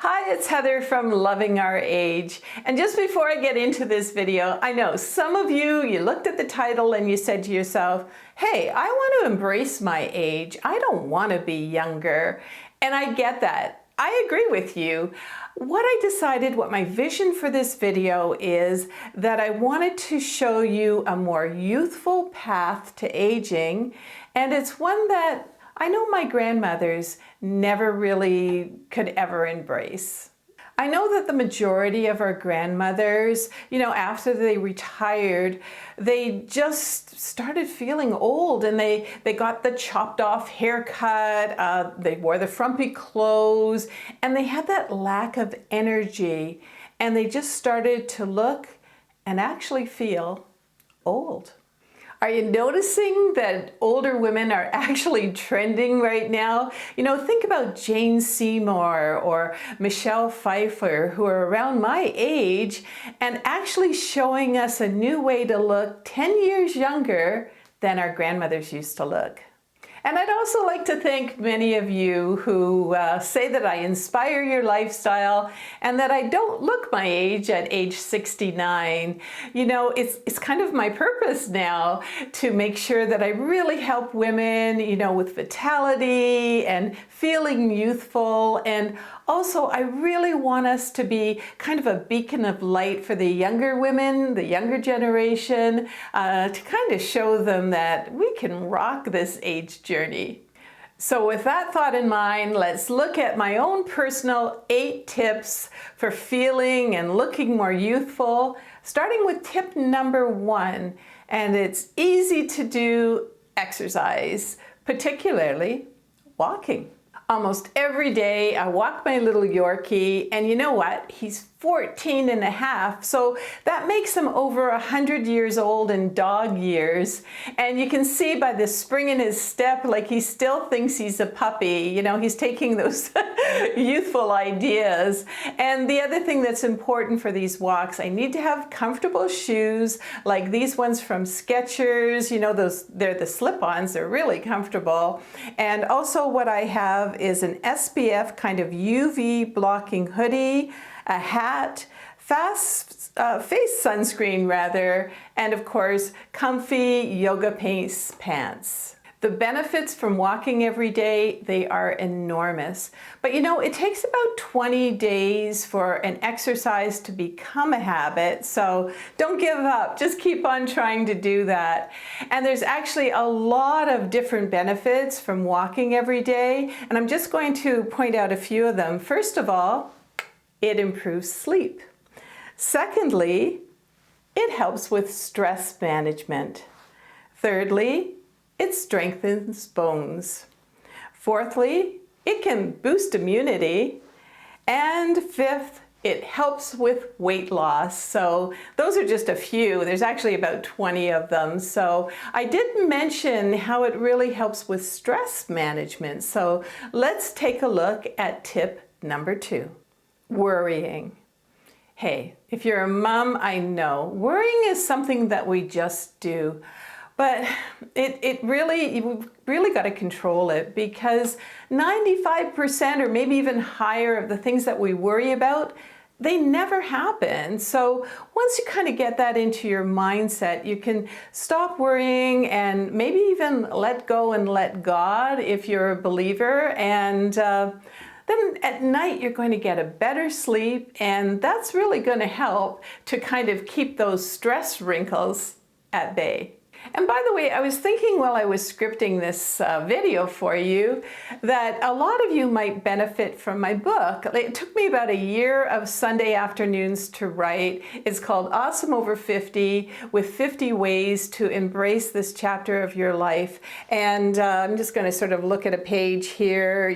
Hi, it's Heather from Loving Our Age. And just before I get into this video, I know some of you looked at the title and you said to yourself, hey, I want to embrace my age. I don't want to be younger. And I get that. I agree with you. What my vision for this video is that I wanted to show you a more youthful path to aging. And it's one that I know my grandmothers never really could ever embrace. I know that the majority of our grandmothers, after they retired, they just started feeling old and they got the chopped off haircut, they wore the frumpy clothes, and they had that lack of energy, and they just started to look and actually feel old. Are you noticing that older women are actually trending right now? Think about Jane Seymour or Michelle Pfeiffer, who are around my age and actually showing us a new way to look 10 years younger than our grandmothers used to look. And I'd also like to thank many of you who say that I inspire your lifestyle and that I don't look my age at age 69. It's kind of my purpose now to make sure that I really help women, with vitality and feeling youthful. And also, I really want us to be kind of a beacon of light for the younger women, the younger generation, to kind of show them that we can rock this age journey. So with that thought in mind, let's look at my own personal 8 tips for feeling and looking more youthful, starting with tip number 1. And it's easy to do exercise, particularly walking. Almost every day I walk my little Yorkie, and you know what? He's 14 and a half, so that makes him over 100 years old in dog years. And you can see by the spring in his step, like he still thinks he's a puppy. He's taking those youthful ideas. And the other thing that's important for these walks, I need to have comfortable shoes, like these ones from Skechers. They're the slip-ons, they're really comfortable. And also what I have is an SPF kind of UV blocking hoodie, a hat, face sunscreen rather, and of course, comfy yoga pants. The benefits from walking every day, they are enormous. But it takes about 20 days for an exercise to become a habit, so don't give up. Just keep on trying to do that. And there's actually a lot of different benefits from walking every day, and I'm just going to point out a few of them. First of all, it improves sleep. Secondly, it helps with stress management. Thirdly, it strengthens bones. Fourthly, it can boost immunity. And fifth, it helps with weight loss. So those are just a few. There's actually about 20 of them. So I did mention how it really helps with stress management. So let's take a look at tip number 2. Worrying. Hey, if you're a mom, I know worrying is something that we just do, but you've really got to control it, because 95% or maybe even higher of the things that we worry about, they never happen. So once you kind of get that into your mindset, you can stop worrying and maybe even let go and let God if you're a believer. And then at night you're going to get a better sleep, and that's really going to help to kind of keep those stress wrinkles at bay. And by the way, I was thinking while I was scripting this video for you that a lot of you might benefit from my book. It took me about a year of Sunday afternoons to write. It's called Awesome Over 50, with 50 ways to embrace this chapter of your life. And I'm just going to sort of look at a page here,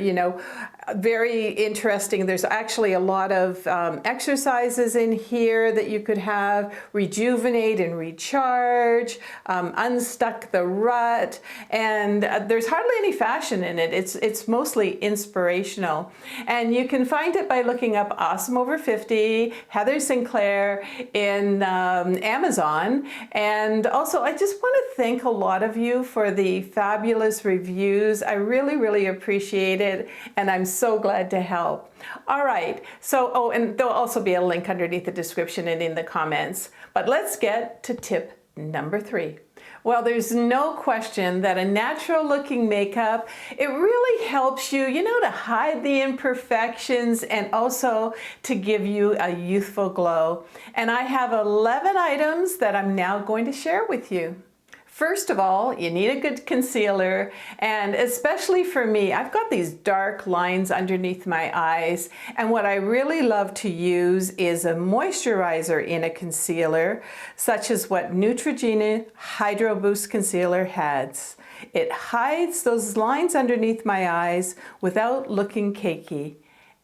very interesting. There's actually a lot of exercises in here that you could have: rejuvenate and recharge, unstuck the rut, and there's hardly any fashion in it. It's mostly inspirational. And you can find it by looking up Awesome Over 50, Heather Sinclair in Amazon. And also, I just want to thank a lot of you for the fabulous reviews. I really, really appreciate it. And I'm so glad to help. All right, so, oh, and there'll also be a link underneath the description and in the comments. But let's get to tip number 3. Well, there's no question that a natural looking makeup, it really helps you, to hide the imperfections and also to give you a youthful glow. And I have 11 items that I'm now going to share with you. First of all, you need a good concealer, and especially for me, I've got these dark lines underneath my eyes, and what I really love to use is a moisturizer in a concealer, such as what Neutrogena Hydro Boost Concealer has. It hides those lines underneath my eyes without looking cakey,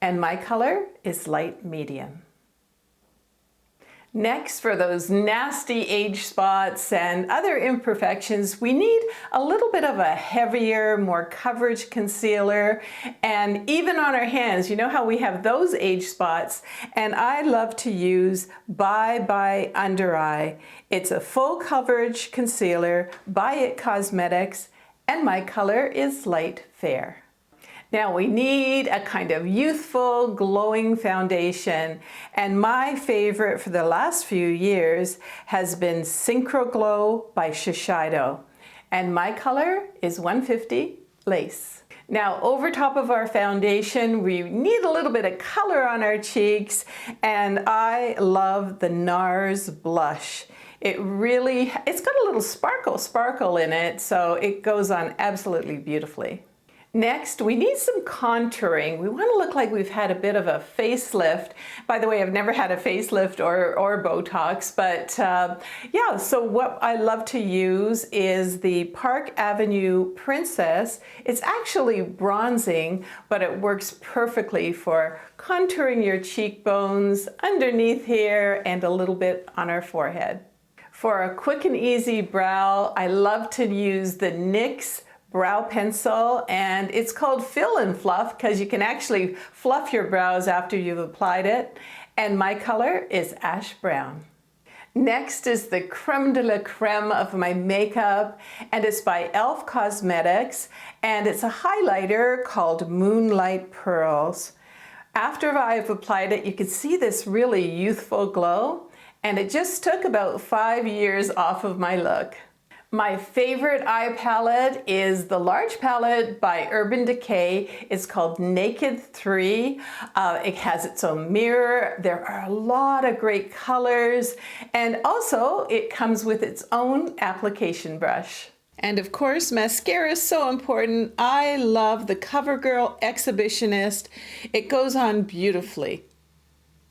and my color is light medium. Next, for those nasty age spots and other imperfections, we need a little bit of a heavier, more coverage concealer. And even on our hands, you know how we have those age spots? And I love to use Bye Under Eye. It's a full coverage concealer by IT Cosmetics, and my color is light fair. Now we need a kind of youthful, glowing foundation, and my favorite for the last few years has been Synchro Glow by Shiseido, and my color is 150 Lace. Now over top of our foundation, we need a little bit of color on our cheeks, and I love the NARS blush. It's got a little sparkle in it, so it goes on absolutely beautifully. Next, we need some contouring. We want to look like we've had a bit of a facelift. By the way, I've never had a facelift or Botox, but yeah, so what I love to use is the Park Avenue Princess. It's actually bronzing, but it works perfectly for contouring your cheekbones, underneath here, and a little bit on our forehead. For a quick and easy brow, I love to use the NYX brow pencil, and it's called Fill and Fluff because you can actually fluff your brows after you've applied it, and my color is ash brown. Next is the creme de la creme of my makeup, and it's by IT Cosmetics, and it's a highlighter called Moonlight Pearls. After I've applied it, you can see this really youthful glow, and it just took about 5 years off of my look. My favorite eye palette is the large palette by Urban Decay. It's called Naked 3. It has its own mirror. There are a lot of great colors, and also it comes with its own application brush. And of course, mascara is so important. I love the CoverGirl Exhibitionist. It goes on beautifully.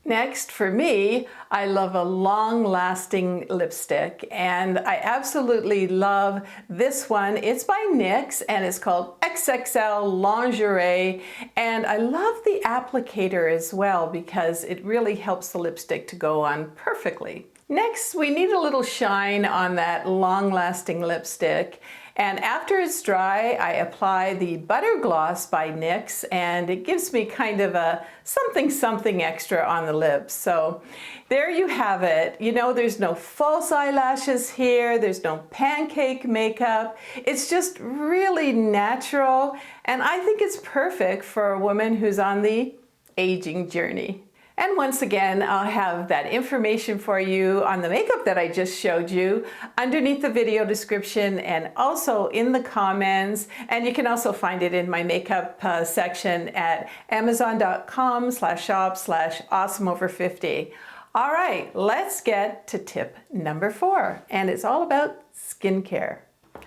Next, for me, I love a long-lasting lipstick, and I absolutely love this one. It's by NYX, and it's called XXL Lingerie, and I love the applicator as well because it really helps the lipstick to go on perfectly. Next, we need a little shine on that long-lasting lipstick. And after it's dry, I apply the Butter Gloss by NYX, and it gives me kind of a something extra on the lips. So there you have it. There's no false eyelashes here. There's no pancake makeup. It's just really natural. And I think it's perfect for a woman who's on the aging journey. And once again, I'll have that information for you on the makeup that I just showed you underneath the video description and also in the comments. And you can also find it in my makeup section at amazon.com/shop/awesomeover50. All right, let's get to tip number 4, and it's all about skincare.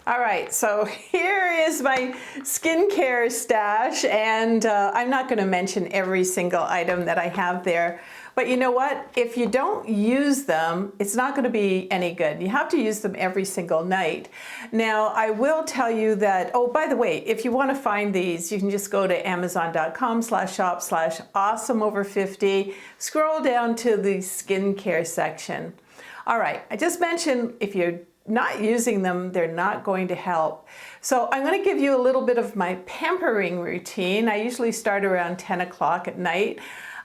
All right, so here is my skincare stash, and I'm not going to mention every single item that I have there, but you know what? If you don't use them, it's not going to be any good. You have to use them every single night. Now, I will tell you that, oh, by the way, if you want to find these, you can just go to amazon.com/shop/awesomeover50, scroll down to the skincare section. All right, I just mentioned if you're not using them, they're not going to help. So I'm going to give you a little bit of my pampering routine. I usually start around 10 o'clock at night.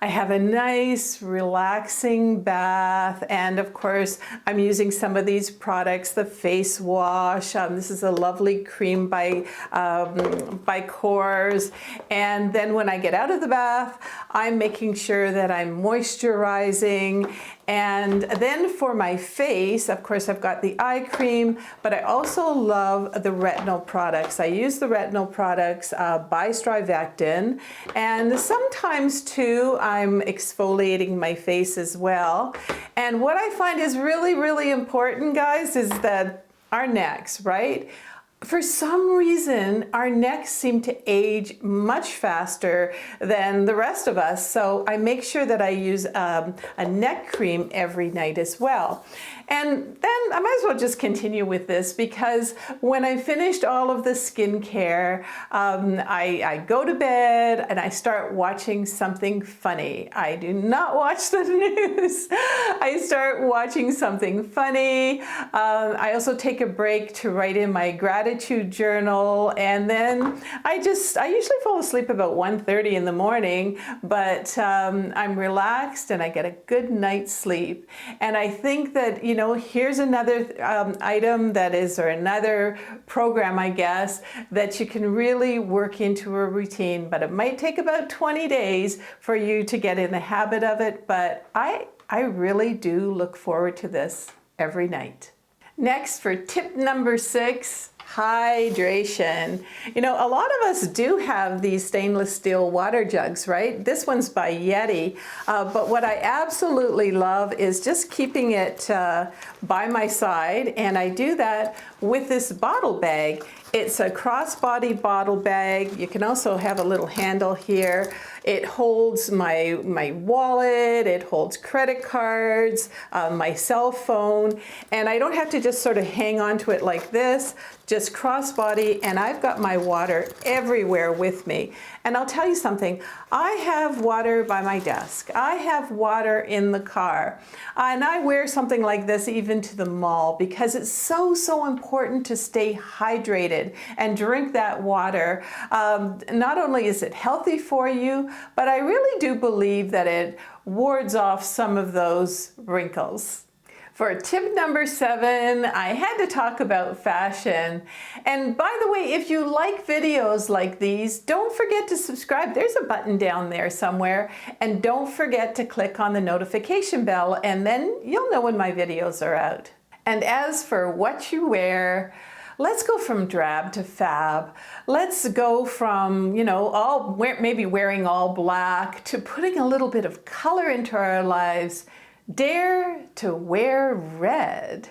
I have a nice relaxing bath, and of course I'm using some of these products, the face wash. This is a lovely cream by Kors. And then when I get out of the bath, I'm making sure that I'm moisturizing. And then for my face, of course, I've got the eye cream, but I also love the retinol products. I use the retinol products by Strivectin, and sometimes too I'm exfoliating my face as well. And what I find is really, really important, guys, is that our necks, right? For some reason, our necks seem to age much faster than the rest of us. So I make sure that I use a neck cream every night as well. And then I might as well just continue with this, because when I finished all of the skincare, I go to bed and I start watching something funny. I do not watch the news. I start watching something funny. I also take a break to write in my gratitude journal, and then I usually fall asleep about 1:30 in the morning, but I'm relaxed and I get a good night's sleep. And I think that, you know, here's another item that is, or another program, I guess, that you can really work into a routine, but it might take about 20 days for you to get in the habit of it. But I really do look forward to this every night. Next, for tip number 6, hydration. You know, a lot of us do have these stainless steel water jugs, right? This one's by Yeti, but what I absolutely love is just keeping it by my side, and I do that with this bottle bag. It's a crossbody bottle bag. You can also have a little handle here. It holds my wallet, it holds credit cards, my cell phone, and I don't have to just sort of hang on to it like this, just crossbody, and I've got my water everywhere with me. And I'll tell you something, I have water by my desk. I have water in the car. And I wear something like this even to the mall, because it's so important to stay hydrated and drink that water. Not only is it healthy for you, but I really do believe that it wards off some of those wrinkles. For tip number 7, I had to talk about fashion. And by the way, if you like videos like these, don't forget to subscribe. There's a button down there somewhere. And don't forget to click on the notification bell, and then you'll know when my videos are out. And as for what you wear, let's go from drab to fab. Let's go from, you know, maybe wearing all black to putting a little bit of color into our lives. Dare to wear red,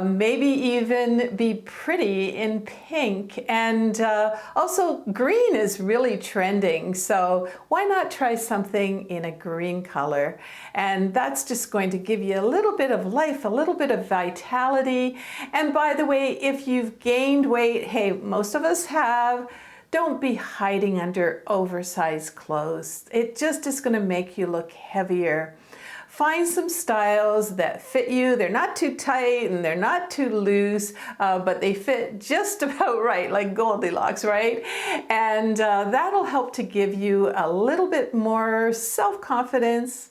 maybe even be pretty in pink, and also green is really trending, so why not try something in a green color? And that's just going to give you a little bit of life, a little bit of vitality. And by the way, if you've gained weight, hey, most of us have, don't be hiding under oversized clothes. It just is going to make you look heavier. Find some styles that fit you. They're not too tight and they're not too loose, but they fit just about right, like Goldilocks, right? And that'll help to give you a little bit more self-confidence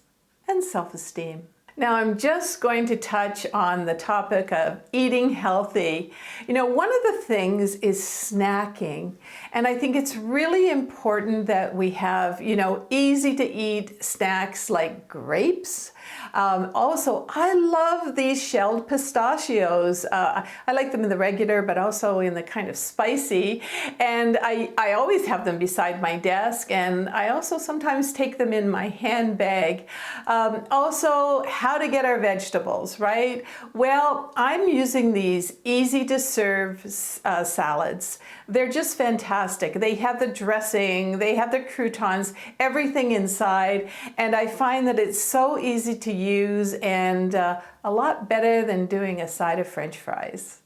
and self-esteem. Now I'm just going to touch on the topic of eating healthy. You know, one of the things is snacking. And I think it's really important that we have, you know, easy to eat snacks like grapes. Also, I love these shelled pistachios. I like them in the regular, but also in the kind of spicy. And I always have them beside my desk, and I also sometimes take them in my handbag. Also, how to get our vegetables, right? Well, I'm using these easy to serve salads. They're just fantastic. They have the dressing, they have the croutons, everything inside, and I find that it's so easy to use and a lot better than doing a side of French fries.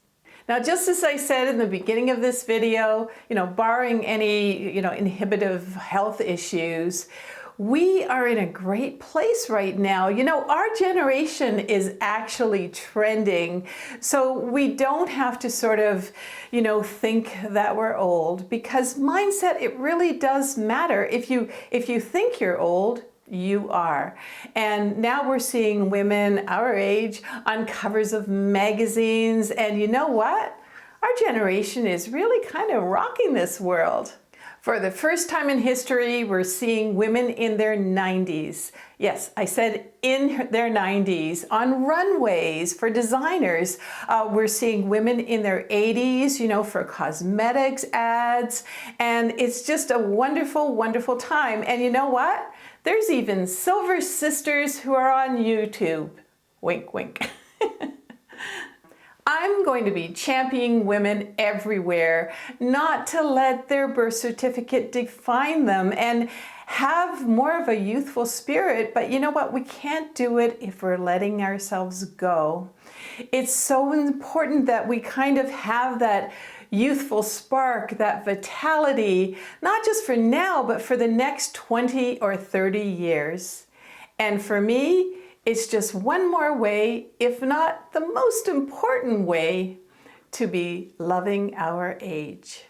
Now, just as I said in the beginning of this video, you know, barring any, you know, inhibitive health issues, we are in a great place right now. You know, our generation is actually trending, so we don't have to sort of, you know, think that we're old, because mindset, it really does matter. If you think you're old, you are. And now we're seeing women our age on covers of magazines. And you know what? Our generation is really kind of rocking this world. For the first time in history, we're seeing women in their 90s. Yes, I said in their 90s, on runways for designers. We're seeing women in their 80s, you know, for cosmetics ads. And it's just a wonderful, wonderful time. And you know what? There's even Silver Sisters who are on YouTube. Wink, wink. I'm going to be championing women everywhere, not to let their birth certificate define them, and have more of a youthful spirit. But you know what? We can't do it if we're letting ourselves go. It's so important that we kind of have that youthful spark, that vitality, not just for now, but for the next 20 or 30 years. And for me, it's just one more way, if not the most important way, to be loving our age.